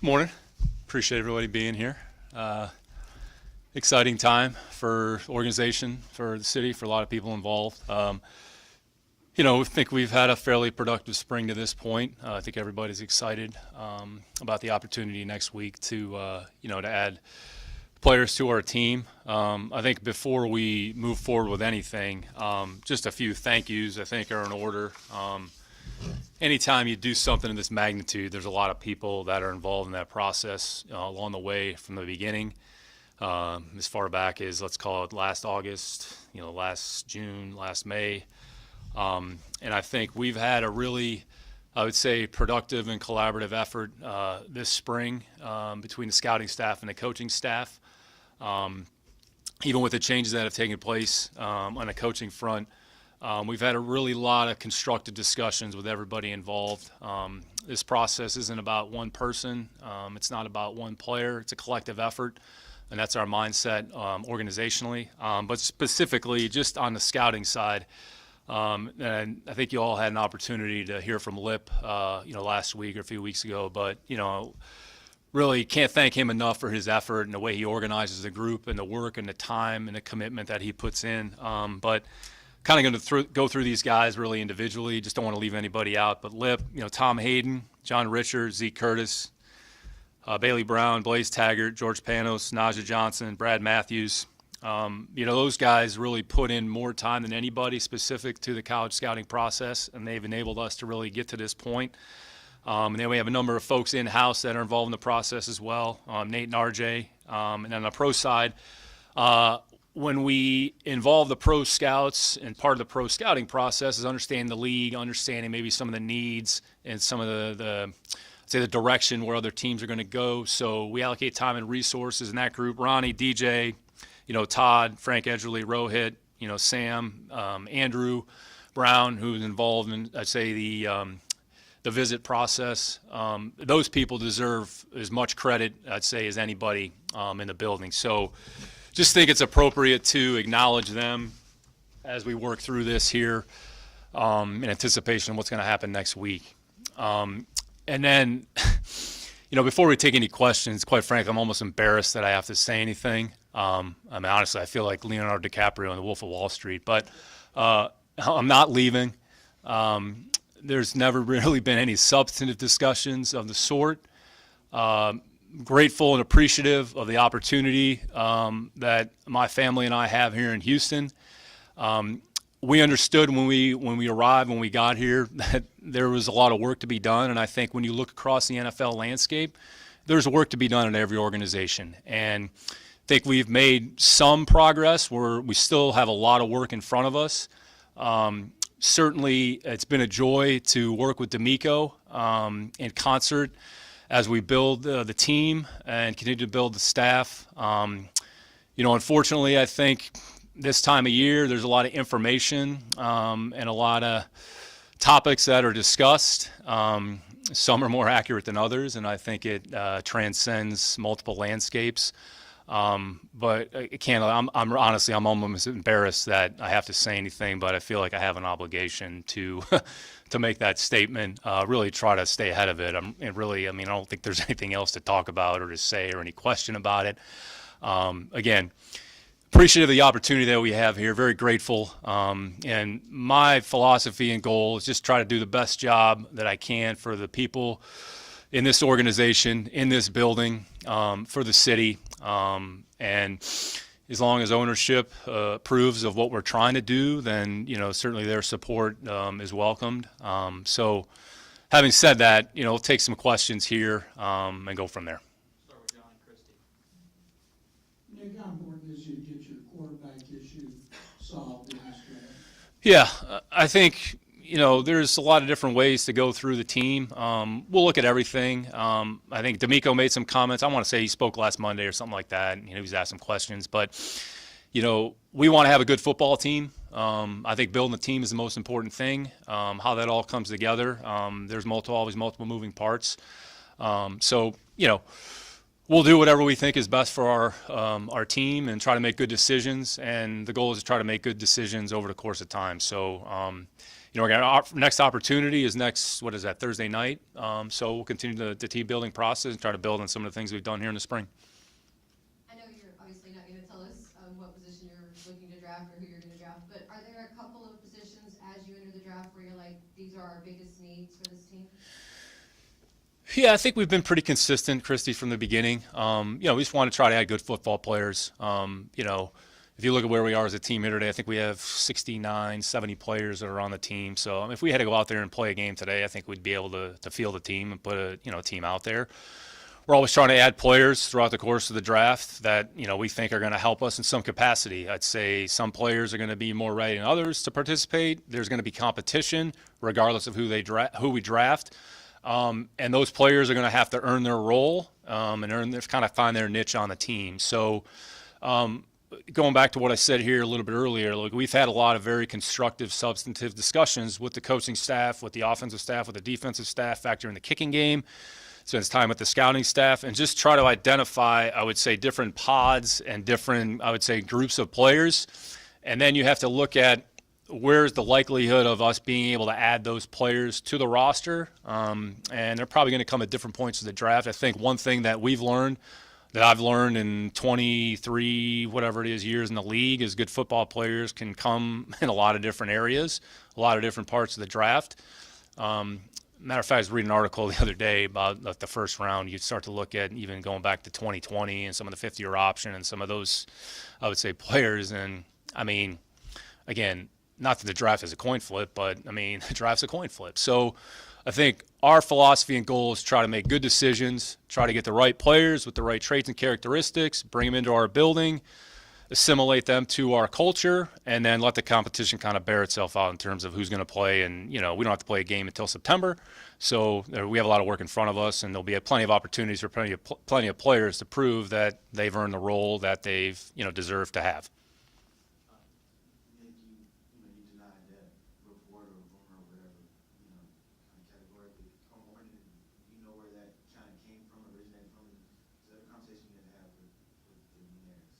Morning. Appreciate everybody being here. Exciting time for the organization, for the city, for a lot of people involved. I think we've had a fairly productive spring to this point. I think everybody's excited about the opportunity next week to add players to our team. I think before we move forward with anything, just a few thank yous I think are in order. Anytime you do something of this magnitude, there's a lot of people that are involved in that process along the way from the beginning. As far back as, let's call it last August, last June, last May. And I think we've had a really, I would say, productive and collaborative effort this spring between the scouting staff and the coaching staff. Even with the changes that have taken place on the coaching front, we've had a really lot of constructive discussions with everybody involved. This process isn't about one person. It's not about one player. It's a collective effort, and that's our mindset organizationally. But specifically, just on the scouting side, and I think you all had an opportunity to hear from Lip, last week or a few weeks ago. But really can't thank him enough for his effort and the way he organizes the group and the work and the time and the commitment that he puts in. But kind of going to go through these guys really individually. Just don't want to leave anybody out. But Lip, Tom Hayden, John Richards, Zeke Curtis, Bailey Brown, Blaze Taggart, George Panos, Najee Johnson, Brad Matthews. Those guys really put in more time than anybody specific to the college scouting process, and they've enabled us to really get to this point. And then we have a number of folks in-house that are involved in the process as well, Nate and RJ. And then on the pro side, when we involve the pro scouts, and part of the pro scouting process is understanding the league, understanding maybe some of the needs and some of the direction where other teams are going to go. So we allocate time and resources in that group. Ronnie, DJ, Todd, Frank Edgerly, Rohit, Sam, Andrew Brown, who's involved in, I'd say, the visit process. Those people deserve as much credit, I'd say, as anybody in the building. So just think it's appropriate to acknowledge them as we work through this here in anticipation of what's going to happen next week. And then, before we take any questions, quite frankly, I'm almost embarrassed that I have to say anything. Honestly, I feel like Leonardo DiCaprio in The Wolf of Wall Street, but I'm not leaving. There's never really been any substantive discussions of the sort. Grateful and appreciative of the opportunity that my family and I have here in Houston. We understood when we arrived, when we got here, that there was a lot of work to be done. And I think when you look across the NFL landscape, there's work to be done in every organization. And I think we've made some progress where we still have a lot of work in front of us. Certainly, it's been a joy to work with D'Amico in concert as we build the team and continue to build the staff. Unfortunately, I think this time of year, there's a lot of information and a lot of topics that are discussed. Some are more accurate than others, and I think it transcends multiple landscapes. But I can't. I'm honestly, I'm almost embarrassed that I have to say anything, but I feel like I have an obligation to to make that statement. Really try to stay ahead of it. I don't think there's anything else to talk about or to say or any question about it. Again, appreciative of the opportunity that we have here. Very grateful. And my philosophy and goal is just try to do the best job that I can for the people in this organization, in this building, for the city. And as long as ownership approves of what we're trying to do, then, certainly their support is welcomed. So having said that, we'll take some questions here and go from there. Start with John and Christie. Nick, how important is it to get your quarterback issue solved in this draft? Yeah, I think, there's a lot of different ways to go through the team. We'll look at everything. I think D'Amico made some comments. I want to say he spoke last Monday or something like that. He was asked some questions. But, we want to have a good football team. I think building the team is the most important thing. How that all comes together. There's always multiple moving parts. So, we'll do whatever we think is best for our team and try to make good decisions. And the goal is to try to make good decisions over the course of time. So, our next opportunity is Thursday night. So we'll continue the team building process and try to build on some of the things we've done here in the spring. I know you're obviously not going to tell us what position you're looking to draft or who you're going to draft, but are there a couple of positions as you enter the draft where you're like, these are our biggest needs for this team? Yeah, I think we've been pretty consistent, Christy, from the beginning. We just want to try to add good football players. If you look at where we are as a team here today, I think we have 69, 70 players that are on the team. So if we had to go out there and play a game today, I think we'd be able to field a team and put a team out there. We're always trying to add players throughout the course of the draft that we think are going to help us in some capacity. I'd say some players are going to be more ready than others to participate. There's going to be competition regardless of who we draft. And those players are going to have to earn their role and find their niche on the team. So going back to what I said here a little bit earlier, look, we've had a lot of very constructive, substantive discussions with the coaching staff, with the offensive staff, with the defensive staff, factor in the kicking game, spends time with the scouting staff, and just try to identify, I would say, different pods and different, I would say, groups of players. And then you have to look at where's the likelihood of us being able to add those players to the roster. And they're probably going to come at different points of the draft. I think one thing that I've learned in 23, whatever it is, years in the league is good football players can come in a lot of different areas, a lot of different parts of the draft. Matter of fact, I was reading an article the other day about the first round. You start to look at even going back to 2020 and some of the fifth-year option and some of those, I would say, players. And, I mean, again, not that the draft is a coin flip, but, I mean, the draft's a coin flip. So I think our philosophy and goal is to try to make good decisions, try to get the right players with the right traits and characteristics, bring them into our building, assimilate them to our culture, and then let the competition kind of bear itself out in terms of who's going to play. And, we don't have to play a game until September. So we have a lot of work in front of us, and there'll be plenty of opportunities for plenty of players to prove that they've earned the role that they've, deserved to have. Nick, you denied that report or rumor or whatever, kind of categorically. You know where that kind of came from, originated from? Is that a conversation you had to have with the Luminaires?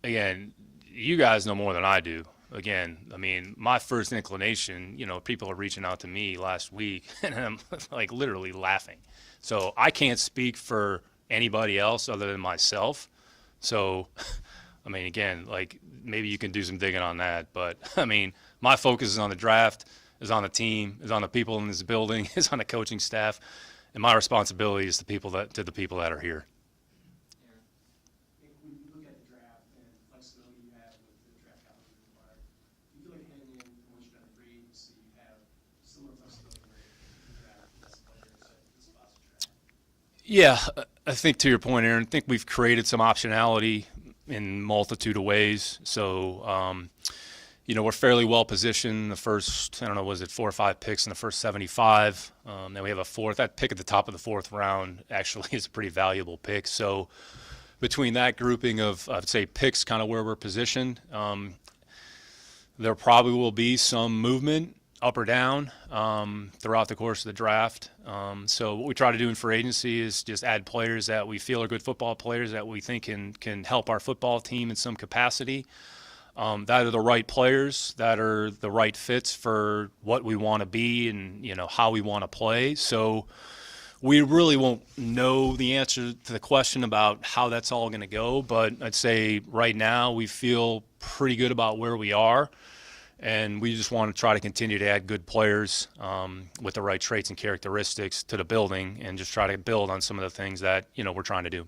Again, you guys know more than I do. Again, I mean, my first inclination, people are reaching out to me last week, and I'm like literally laughing. So I can't speak for anybody else other than myself. So, I mean, again, like maybe you can do some digging on that. But, I mean, my focus is on the draft, is on the team, is on the people in this building, is on the coaching staff. And my responsibility is to the people that are here. When you look at the draft and flexibility you have with the draft capital required, you feel like heading in from what you've done in free agency, you have similar flexibility where you can draft less players at the spots you draft? Yeah, I think to your point, Aaron, I think we've created some optionality in multitude of ways. So, we're fairly well positioned in the first, 4 or 5 picks in the first 75. Then we have a fourth. That pick at the top of the fourth round actually is a pretty valuable pick. So between that grouping of, I'd say, picks kind of where we're positioned, there probably will be some movement up or down throughout the course of the draft. So what we try to do in free agency is just add players that we feel are good football players that we think can help our football team in some capacity. That are the right players, that are the right fits for what we want to be and, how we want to play. So we really won't know the answer to the question about how that's all going to go. But I'd say right now we feel pretty good about where we are. And we just want to try to continue to add good players with the right traits and characteristics to the building and just try to build on some of the things that, we're trying to do.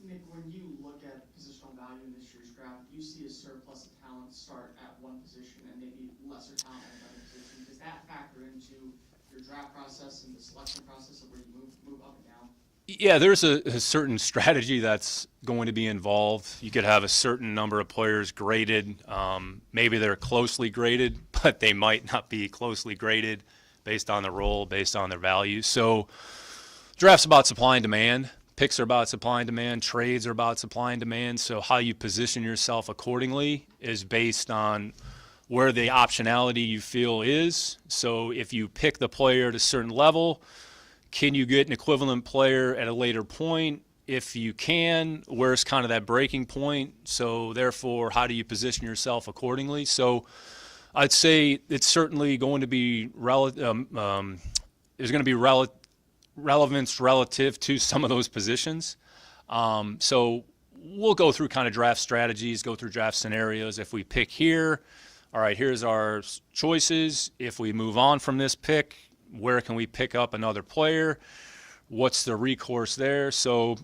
Nick, when you look at positional value in this year's draft, do you see a surplus of talent start at one position and maybe lesser talent at another position? Does that factor into your draft process and the selection process of where you move up and down? Yeah, there's a certain strategy that's going to be involved. You could have a certain number of players graded. Maybe they're closely graded, but they might not be closely graded based on the role, based on their value. So draft's about supply and demand. Picks are about supply and demand. Trades are about supply and demand. So how you position yourself accordingly is based on where the optionality you feel is. So if you pick the player at a certain level, can you get an equivalent player at a later point? if you can, where's kind of that breaking point? So therefore, how do you position yourself accordingly? So I'd say it's certainly going to be there's going to be relevance relative to some of those positions. So we'll go through kind of draft strategies, go through draft scenarios. If we pick here, all right, here's our choices. If we move on from this pick, where can we pick up another player? What's the recourse there? So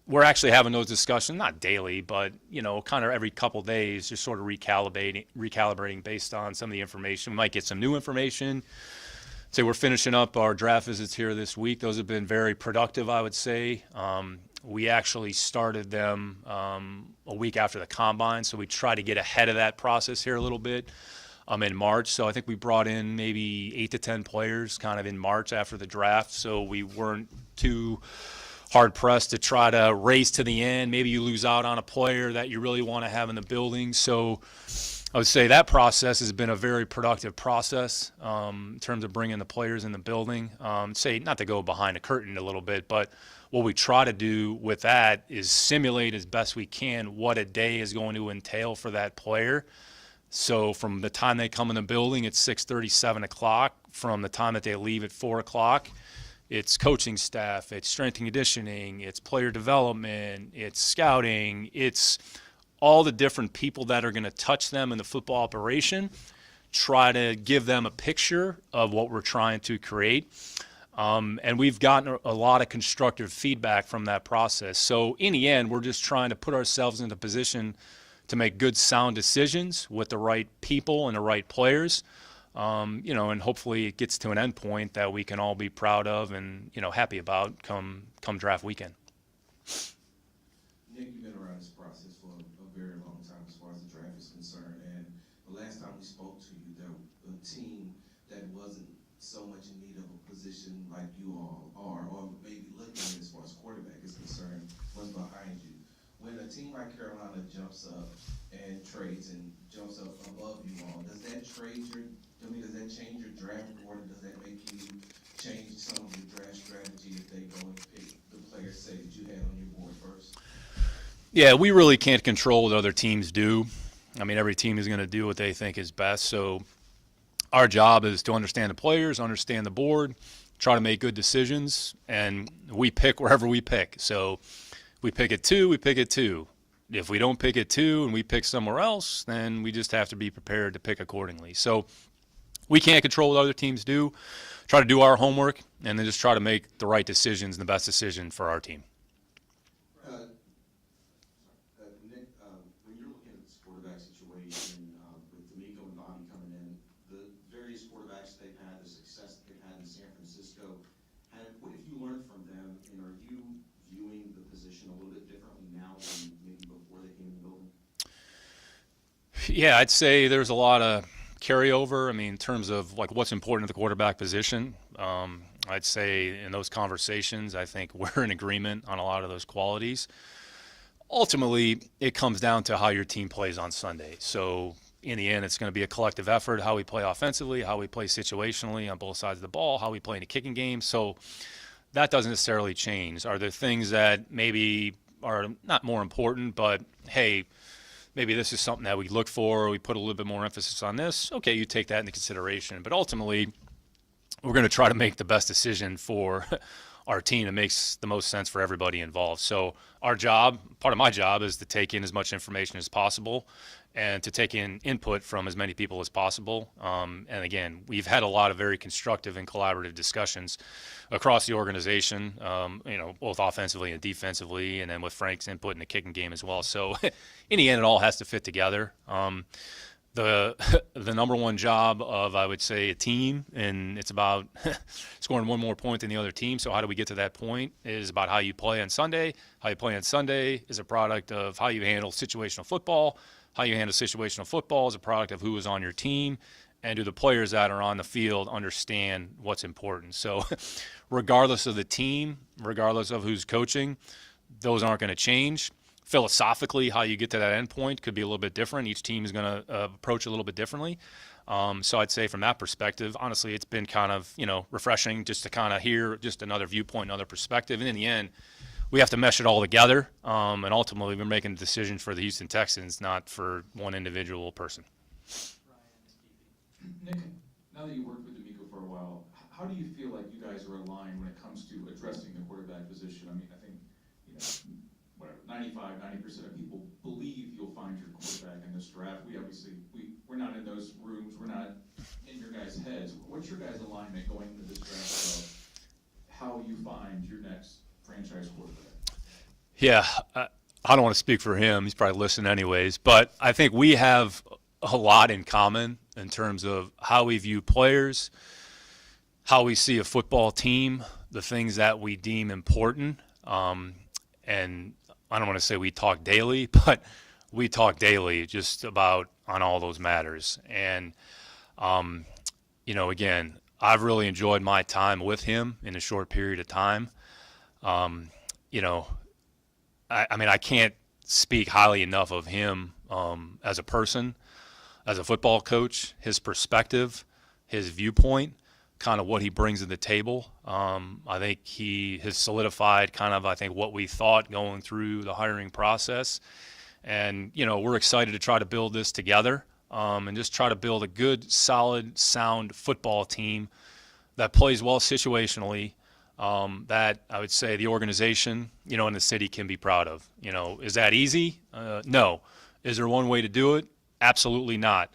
we're actually having those discussions, not daily, but, kind of every couple days, just sort of recalibrating based on some of the information. We might get some new information. Say we're finishing up our draft visits here this week. Those have been very productive, I would say. We actually started them a week after the combine, so we try to get ahead of that process here a little bit in March. So I think we brought in maybe 8 to 10 players kind of in March after the draft, so we weren't too hard-pressed to try to race to the end. Maybe you lose out on a player that you really want to have in the building. So I would say that process has been a very productive process in terms of bringing the players in the building. Say, not to go behind a curtain a little bit, but what we try to do with that is simulate as best we can what a day is going to entail for that player. So from the time they come in the building at 6:30, 7 o'clock, from the time that they leave at 4 o'clock, it's coaching staff, it's strength and conditioning, it's player development, it's scouting, it's all the different people that are going to touch them in the football operation, try to give them a picture of what we're trying to create. And we've gotten a lot of constructive feedback from that process. So in the end, we're just trying to put ourselves in a position to make good, sound decisions with the right people and the right players. And hopefully it gets to an end point that we can all be proud of and, happy about come draft weekend. Nick, you've been around this process for a very long time as far as the draft is concerned, and the last time we spoke to you, there was a team that wasn't so much in need of a position like you all are, or maybe looking at it as far as quarterback is concerned, was behind you. When a team like Carolina jumps up and trades and jumps up above you all, does that change your draft board, and does that make you change some of your draft strategy if they go and pick the players, say, that you had on your board first? Yeah, we really can't control what other teams do. I mean, every team is going to do what they think is best. So our job is to understand the players, understand the board, try to make good decisions, and we pick wherever we pick. So we pick at 2, we pick at 2. If we don't pick at 2 and we pick somewhere else, then we just have to be prepared to pick accordingly. So we can't control what other teams do. Try to do our homework, and then just try to make the right decisions and the best decision for our team. Nick, when you're looking at this quarterback situation with D'Amico and Bobby coming in, the various quarterbacks they've had, the success that they've had in San Francisco, what have you learned from them, and are you viewing the position a little bit differently now than maybe before they came in the building? Yeah, I'd say there's a lot of carryover. I mean, in terms of like what's important at the quarterback position, I'd say in those conversations, I think we're in agreement on a lot of those qualities. Ultimately, it comes down to how your team plays on Sunday. So in the end, it's going to be a collective effort, how we play offensively, how we play situationally on both sides of the ball, how we play in a kicking game. So that doesn't necessarily change. Are there things that maybe are not more important, but hey, maybe this is something that we look for, or we put a little bit more emphasis on this? Okay, you take that into consideration. But ultimately, we're going to try to make the best decision for our team that makes the most sense for everybody involved. So our job, part of my job, is to take in as much information as possible and to take in input from as many people as possible. And again, we've had a lot of very constructive and collaborative discussions across the organization, both offensively and defensively, and then with Frank's input in the kicking game as well. So in the end, it all has to fit together. The number one job of, I would say, a team, and it's about scoring one more point than the other team. So how do we get to that point? Is about how you play on Sunday. How you play on Sunday is a product of how you handle situational football. How you handle situational football is a product of who is on your team, and do the players that are on the field understand what's important. So regardless of the team, regardless of who's coaching, those aren't going to change. Philosophically, how you get to that end point could be a little bit different. Each team is going to approach it a little bit differently. So I'd say from that perspective, honestly, it's been kind of, refreshing just to kind of hear just another viewpoint, another perspective. And in the end, we have to mesh it all together. And ultimately, we're making a decision for the Houston Texans, not for one individual person. Nick, now that you worked with D'Amico for a while, how do you feel like you guys are aligned when it comes to addressing the quarterback position? I mean, I think, whatever, 90% of people believe you'll find your quarterback in this draft. We're not in those rooms. We're not in your guys' heads. What's your guys' alignment going into this draft of how you find your next franchise quarterback? Yeah, I don't want to speak for him. He's probably listening anyways. But I think we have a lot in common in terms of how we view players, how we see a football team, the things that we deem important. And I don't want to say we talk daily, but we talk daily just about on all those matters. And, again, I've really enjoyed my time with him in a short period of time. I can't speak highly enough of him as a person, as a football coach, his perspective, his viewpoint, kind of what he brings to the table. I think he has solidified what we thought going through the hiring process. And, we're excited to try to build this together and just try to build a good, solid, sound football team that plays well situationally, that I would say the organization, and the city can be proud of. Is that easy? No. Is there one way to do it? Absolutely not.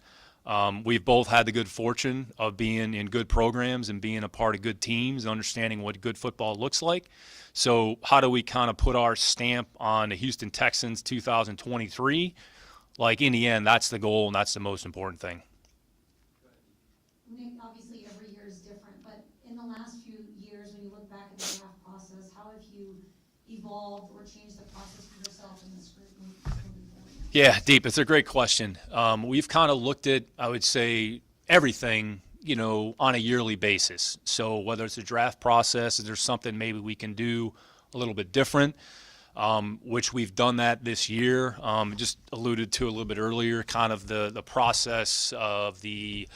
We've both had the good fortune of being in good programs and being a part of good teams and understanding what good football looks like. So how do we kind of put our stamp on the Houston Texans 2023? Like, in the end, that's the goal, and that's the most important thing. Nick, obviously every year is different, but in the last few years, when you look back at the draft process, how have you evolved or changed the process for yourself in this group moving forward? Yeah, Deep, it's a great question. We've kind of looked at, I would say, everything, on a yearly basis. So whether it's a draft process, is there something maybe we can do a little bit different, which we've done that this year. Just alluded to a little bit earlier, kind of the process of the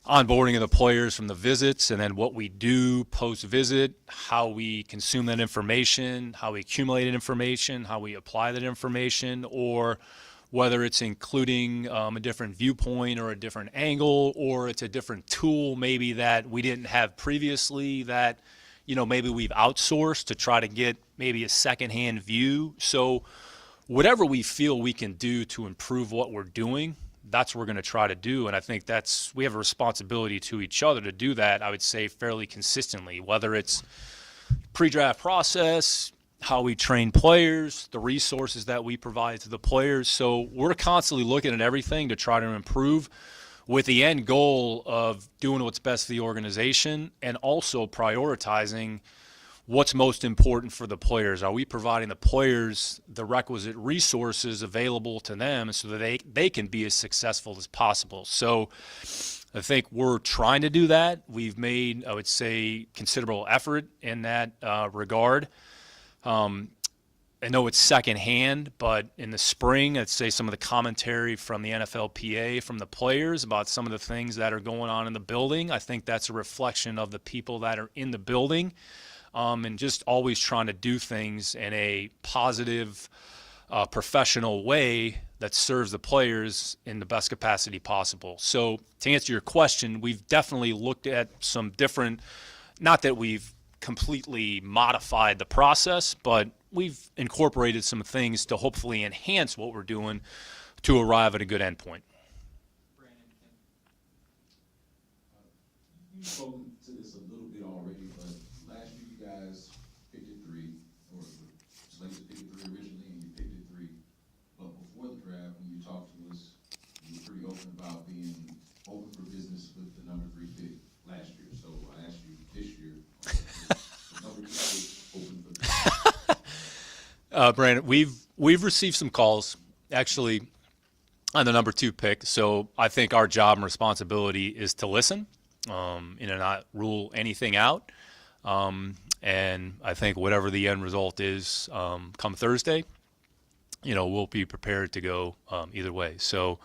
onboarding of the players from the visits, and then what we do post-visit, how we consume that information, how we accumulate information, how we apply that information, or whether it's including a different viewpoint or a different angle, or it's a different tool maybe that we didn't have previously that, maybe we've outsourced to try to get maybe a secondhand view. So whatever we feel we can do to improve what we're doing, that's what we're going to try to do. And I think we have a responsibility to each other to do that, I would say, fairly consistently, whether it's pre-draft process, how we train players, the resources that we provide to the players. So we're constantly looking at everything to try to improve, with the end goal of doing what's best for the organization and also prioritizing what's most important for the players. Are we providing the players the requisite resources available to them so that they can be as successful as possible? So I think we're trying to do that. We've made, I would say, considerable effort in that regard. I know it's secondhand, but in the spring, I'd say some of the commentary from the NFLPA, from the players about some of the things that are going on in the building, I think that's a reflection of the people that are in the building, and just always trying to do things in a positive, professional way that serves the players in the best capacity possible. So to answer your question, we've definitely looked at some different, not that we've completely modified the process, but we've incorporated some things to hopefully enhance what we're doing to arrive at a good endpoint. You've spoken to this a little bit already, but last year you guys picked at 3, or slated to pick at 3 originally, and you picked at 3. But before the draft, when you talked to us, you were pretty open about being open for business with the number 3 pick last year. So I asked you this year, the number 2 pick open for business. Brandon, we've received some calls, actually, on the number 2 pick. So I think our job and responsibility is to listen, not rule anything out. And I think whatever the end result is, come Thursday, we'll be prepared to go either way. So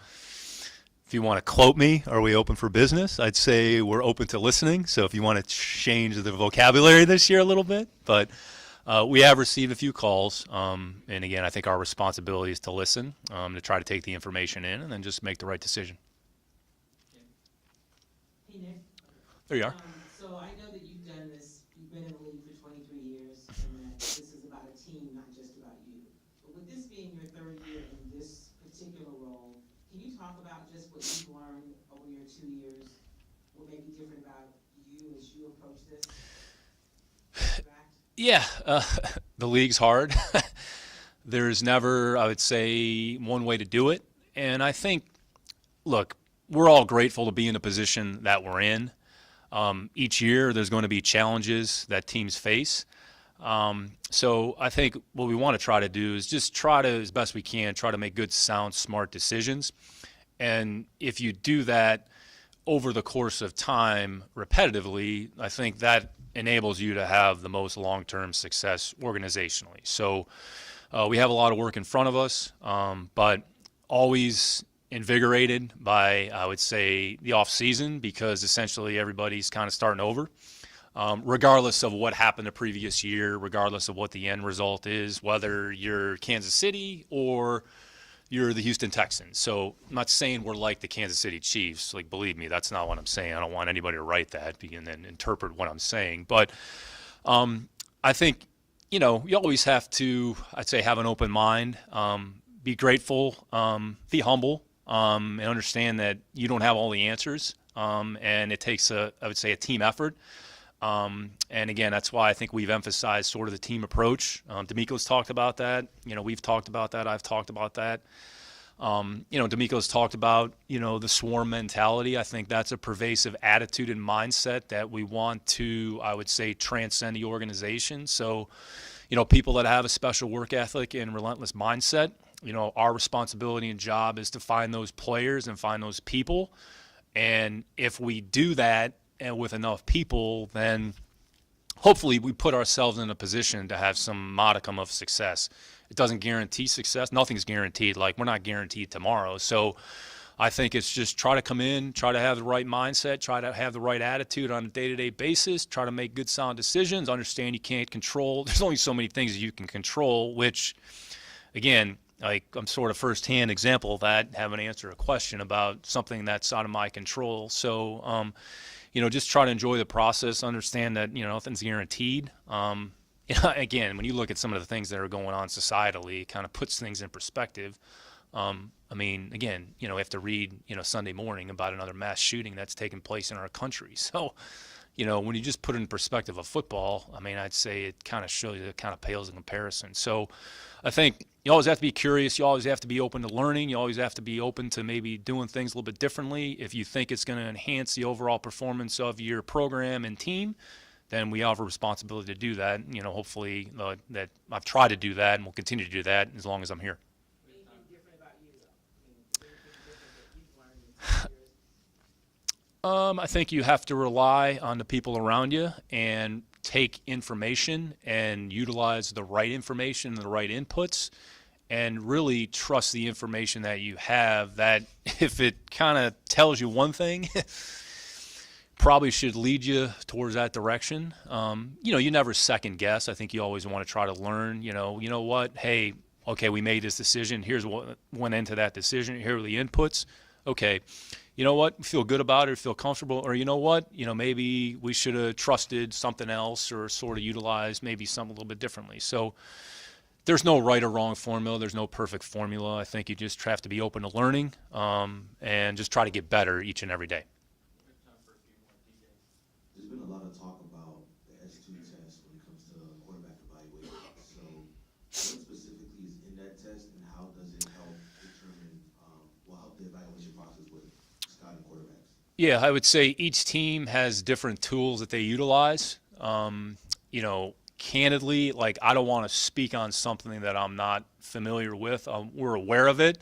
if you want to quote me, are we open for business? I'd say we're open to listening. So if you want to change the vocabulary this year a little bit, but We have received a few calls, and again, I think our responsibility is to listen, to try to take the information in, and then just make the right decision. Hey, Nick. There you are. So I know that you've done this, you've been in the league for 23 years, and that this is about a team, not just about you. But with this being your third year in this particular role, can you talk about just what you've learned over your 2 years? What may be different about you as you approach this? Yeah, the league's hard. There's never, I would say, one way to do it. And I think, look, we're all grateful to be in the position that we're in. Each year, there's going to be challenges that teams face. So I think what we want to try to do is just try to, as best we can, try to make good, sound, smart decisions. And if you do that over the course of time repetitively, I think that enables you to have the most long-term success organizationally. So we have a lot of work in front of us, but always invigorated by, I would say, the off-season, because essentially everybody's kind of starting over, regardless of what happened the previous year, regardless of what the end result is, whether you're Kansas City or you're the Houston Texans. So I'm not saying we're like the Kansas City Chiefs. Like, believe me, that's not what I'm saying. I don't want anybody to write that and then interpret what I'm saying. But I think, you always have to, I'd say, have an open mind, be grateful, be humble, and understand that you don't have all the answers. And it takes, I would say, a team effort. And again, that's why I think we've emphasized sort of the team approach. D'Amico's talked about that. We've talked about that. I've talked about that. D'Amico's talked about, the swarm mentality. I think that's a pervasive attitude and mindset that we want to, I would say, transcend the organization. So, people that have a special work ethic and relentless mindset, our responsibility and job is to find those players and find those people. And if we do that, and with enough people, then hopefully we put ourselves in a position to have some modicum of success. It doesn't guarantee success. Nothing's guaranteed. Like, we're not guaranteed tomorrow. So I think it's just try to come in, try to have the right mindset, try to have the right attitude on a day-to-day basis, try to make good, sound decisions, understand you can't control. There's only so many things that you can control, which, again, like, I'm sort of first-hand example of that, having to answer a question about something that's out of my control. So, just try to enjoy the process, understand that, nothing's guaranteed. Again, when you look at some of the things that are going on societally, it kind of puts things in perspective. Again, you have to read, Sunday morning about another mass shooting that's taken place in our country. So, when you just put it in perspective of football, I'd say it kind of shows you, it kind of pales in comparison. So I think you always have to be curious. You always have to be open to learning. You always have to be open to maybe doing things a little bit differently. If you think it's going to enhance the overall performance of your program and team, then we have a responsibility to do that. Hopefully that I've tried to do that and will continue to do that as long as I'm here. Anything different about you, though? Anything different that you've learned in 2 years? I think you have to rely on the people around you and take information and utilize the right information and the right inputs, and really trust the information that you have, that if it kind of tells you one thing, probably should lead you towards that direction. You never second guess. I think you always want to try to learn, you know what, hey, okay, we made this decision. Here's what went into that decision. Here are the inputs. Okay, you know what, feel good about it, feel comfortable, or you know what, maybe we should have trusted something else or sort of utilized maybe something a little bit differently. So there's no right or wrong formula. There's no perfect formula. I think you just have to be open to learning, and just try to get better each and every day. There's been a lot of talk about the S2 test when it comes to quarterback evaluation. So what specifically is in that test, and how does it help determine, help the evaluation process with scouting quarterbacks? Yeah, I would say each team has different tools that they utilize. Candidly, like, I don't want to speak on something that I'm not familiar with. We're aware of it.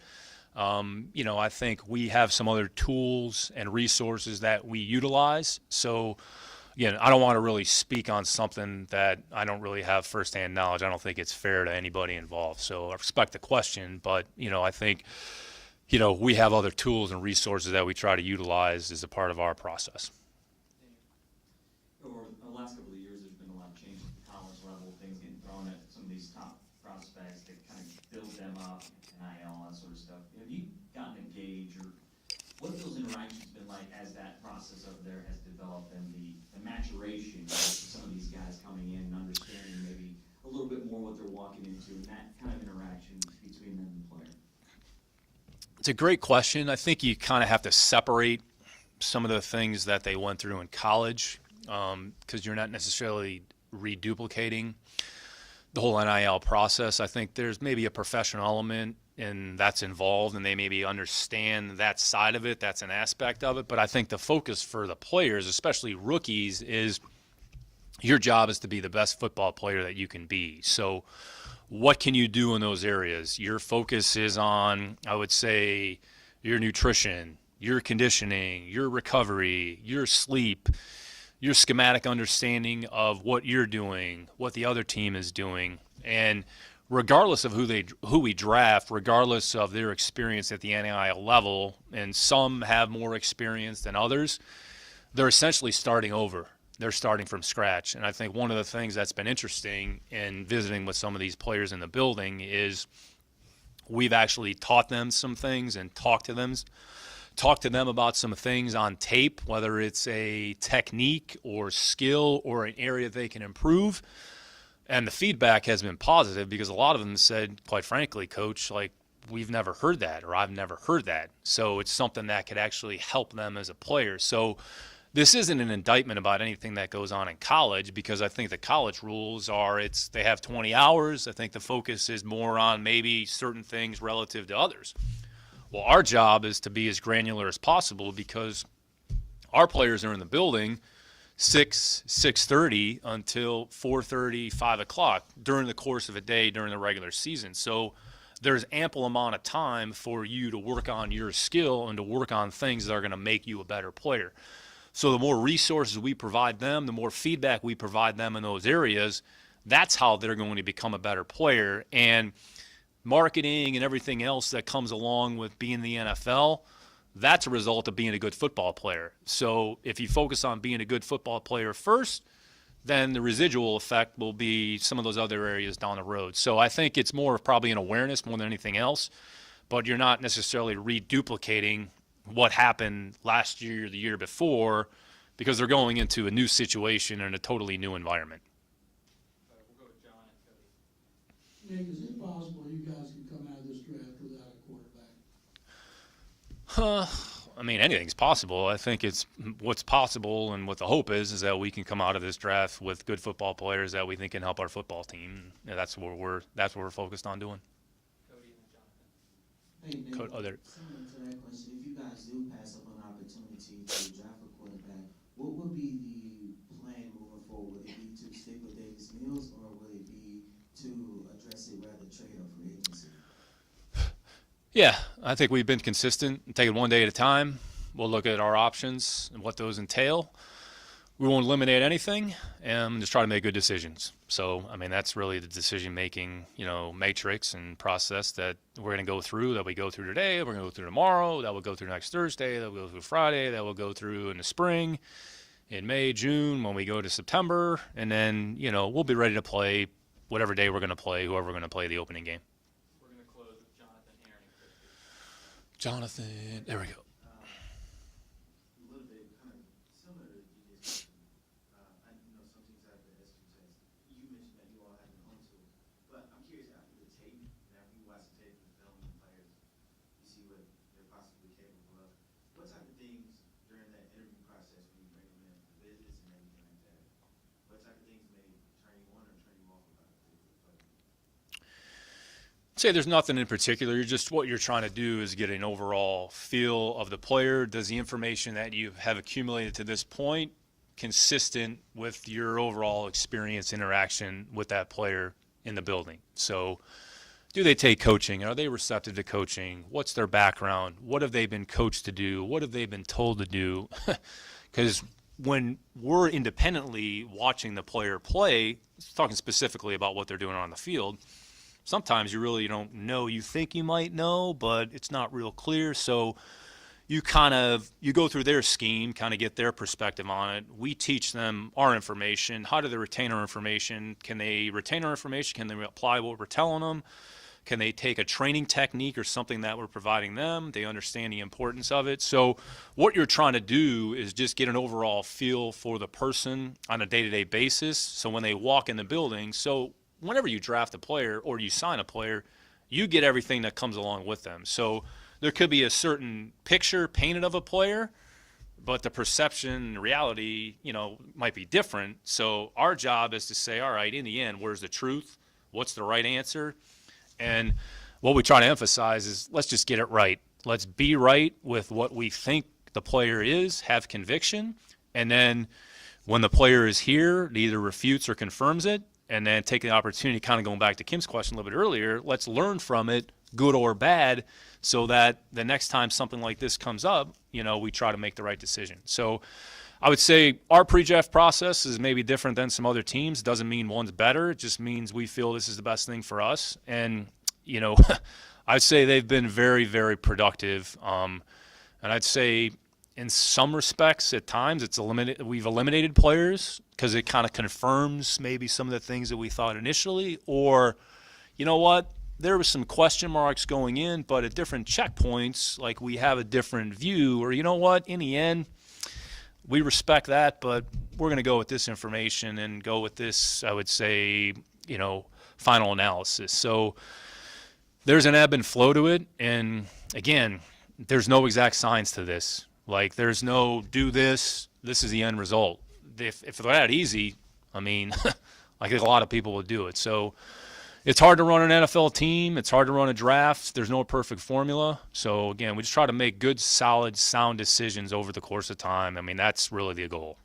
I think we have some other tools and resources that we utilize. So, again, I don't want to really speak on something that I don't really have firsthand knowledge. I don't think it's fair to anybody involved. So I respect the question, but, I think, we have other tools and resources that we try to utilize as a part of our process. Over the last couple of years, there's been a lot of change at the college level, things getting thrown them up, NIL, all that sort of stuff. Have you gotten a gauge or what have those interactions been like as that process over there has developed and the maturation of some of these guys coming in and understanding maybe a little bit more what they're walking into and that kind of interaction between them and the player? It's a great question. I think you kind of have to separate some of the things that they went through in college because you're not necessarily reduplicating the whole NIL process. I think there's maybe a professional element and that's involved and they maybe understand that side of it. That's an aspect of it. But I think the focus for the players, especially rookies, is your job is to be the best football player that you can be. So what can you do in those areas? Your focus is on, I would say, your nutrition, your conditioning, your recovery, your sleep, your schematic understanding of what you're doing, what the other team is doing. And regardless of who we draft, regardless of their experience at the NIL level, and some have more experience than others, they're essentially starting over. They're starting from scratch. And I think one of the things that's been interesting in visiting with some of these players in the building is we've actually taught them some things and talked to them about some things on tape, whether it's a technique or skill or an area they can improve. And the feedback has been positive because a lot of them said, quite frankly, Coach, like, we've never heard that or I've never heard that. So it's something that could actually help them as a player. So this isn't an indictment about anything that goes on in college because I think the college rules are they have 20 hours. I think the focus is more on maybe certain things relative to others. Well, our job is to be as granular as possible because our players are in the building 6:30 until 4:30, 5 o'clock during the course of a day during the regular season. So there's ample amount of time for you to work on your skill and to work on things that are going to make you a better player. So the more resources we provide them, the more feedback we provide them in those areas, that's how they're going to become a better player. And marketing and everything else that comes along with being in the NFL, that's a result of being a good football player. So if you focus on being a good football player first, then the residual effect will be some of those other areas down the road. So I think it's more of probably an awareness more than anything else, but you're not necessarily reduplicating what happened last year or the year before because they're going into a new situation and a totally new environment. We'll go with John and Cody. Nick, is it possible you guys can come out of this draft without a quarterback? I mean, anything's possible. I think it's what's possible and what the hope is that we can come out of this draft with good football players that we think can help our football team. And that's what we're focused on doing. Cody and Jonathan. Hey, Nick, Similar to that question, if you guys do pass up an opportunity to draft a quarterback, what would be the plan moving forward? Would it be to stick with Davis Mills, or would it be to address it rather trade or free agency? Yeah, I think we've been consistent and take it one day at a time. We'll look at our options and what those entail. We won't eliminate anything and just try to make good decisions. So, I mean, that's really the decision-making, matrix and process that we're going to go through, that we go through today, we're going to go through tomorrow, that we'll go through next Thursday, that we'll go through Friday, that we'll go through in the spring, in May, June, when we go to September, and then, we'll be ready to play whatever day we're going to play, whoever we're going to play the opening game. We're going to close with Jonathan, Aaron, and Chris. Jonathan, there we go. A little bit kind of similar to DJ's question. I know some teams have the S2 test. You mentioned that you all have your own tool. But I'm curious, after the tape, and after you watch the tape and the film and the players, you see what they're possibly capable of. What type of things during that interview process when you bring them in for visits and everything like that, what type of things may turn you on or turn you off about a particular player? Say there's nothing in particular. What you're trying to do is get an overall feel of the player. Does the information that you have accumulated to this point consistent with your overall experience interaction with that player in the building? So do they take coaching? Are they receptive to coaching? What's their background? What have they been coached to do? What have they been told to do? Because when we're independently watching the player play, talking specifically about what they're doing on the field, sometimes you really don't know. You think you might know, but it's not real clear. So you go through their scheme, kind of get their perspective on it. We teach them our information. How do they retain our information? Can they retain our information? Can they apply what we're telling them? Can they take a training technique or something that we're providing them? They understand the importance of it. So what you're trying to do is just get an overall feel for the person on a day-to-day basis. So when they walk in the building, so whenever you draft a player or you sign a player, you get everything that comes along with them. So there could be a certain picture painted of a player, but the perception and reality, might be different. So our job is to say, all right, in the end, where's the truth? What's the right answer? And what we try to emphasize is let's just get it right. Let's be right with what we think the player is, have conviction, and then when the player is here, it either refutes or confirms it, and then take the opportunity, kind of going back to Kim's question a little bit earlier, let's learn from it, good or bad, so that the next time something like this comes up, we try to make the right decision. So I would say our pre-draft process is maybe different than some other teams. Doesn't mean one's better. It just means we feel this is the best thing for us. And, I'd say they've been very, very productive. And I'd say in some respects at times we've eliminated players because it kind of confirms maybe some of the things that we thought initially. Or, you know what? There was some question marks going in, but at different checkpoints, like we have a different view. Or, you know what? In the end, we respect that, but we're going to go with this information and go with this, I would say, final analysis. So there's an ebb and flow to it. And again, there's no exact science to this. Like there's no do this is the end result. If they're that easy, I think a lot of people would do it. So it's hard to run an NFL team. It's hard to run a draft. There's no perfect formula. So, again, we just try to make good, solid, sound decisions over the course of time. That's really the goal.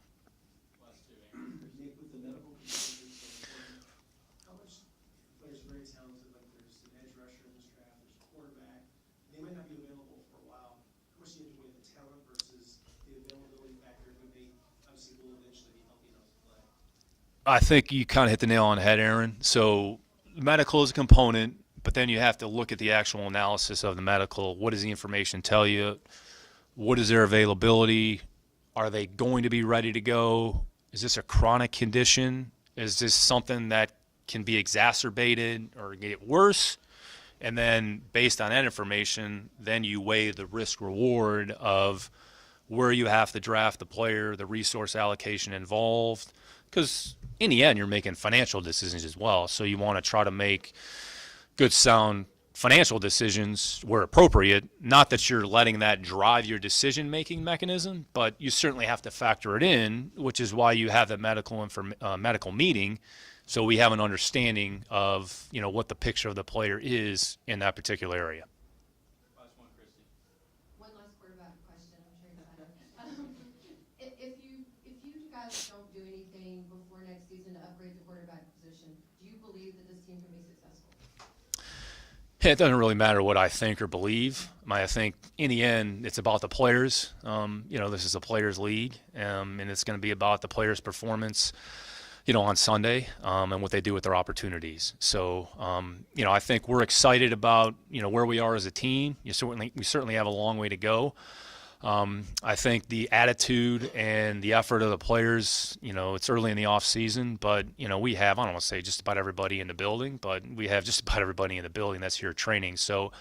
Nick, with the medical conditions, how much players are very talented, like there's an edge rusher in this draft, there's a quarterback, they might not be available for a while. How much do you have to weigh the talent versus the availability factor when they obviously will eventually be healthy enough to play? I think you kind of hit the nail on the head, Aaron. So medical is a component, but then you have to look at the actual analysis of the medical. What does the information tell you? What is their availability? Are they going to be ready to go? Is this a chronic condition? Is this something that can be exacerbated or get worse? And then based on that information, then you weigh the risk reward of where you have to draft the player, the resource allocation involved. Because in the end, you're making financial decisions as well. So you want to try to make good, sound financial decisions where appropriate. Not that you're letting that drive your decision-making mechanism, but you certainly have to factor it in, which is why you have the medical meeting, so we have an understanding of what the picture of the player is in that particular area. One last quarterback question, I'm sure you're If you guys don't do anything before next season to upgrade the quarterback position, do you believe that this team can be successful? It doesn't really matter what I think or believe. I think in the end, it's about the players. This is a players' league, and it's going to be about the players' performance, on Sunday, and what they do with their opportunities. So, I think we're excited about, where we are as a team. We certainly have a long way to go. I think the attitude and the effort of the players, it's early in the off season, but, we have, I don't want to say just about everybody in the building, but we have just about everybody in the building that's here training. So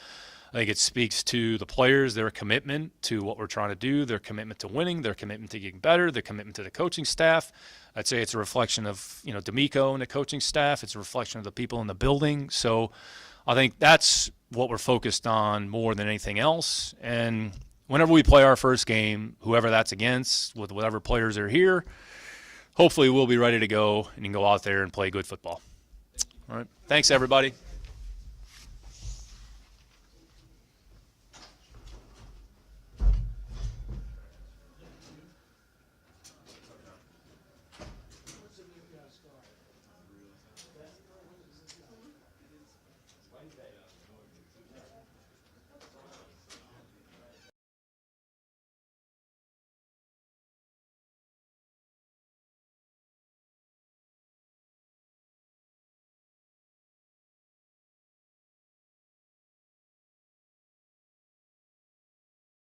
I think it speaks to the players, their commitment to what we're trying to do, their commitment to winning, their commitment to getting better, their commitment to the coaching staff. I'd say it's a reflection of, D'Amico and the coaching staff. It's a reflection of the people in the building. So I think that's what we're focused on more than anything else. And whenever we play our first game, whoever that's against, with whatever players are here, hopefully we'll be ready to go and you can go out there and play good football. All right. Thanks, everybody.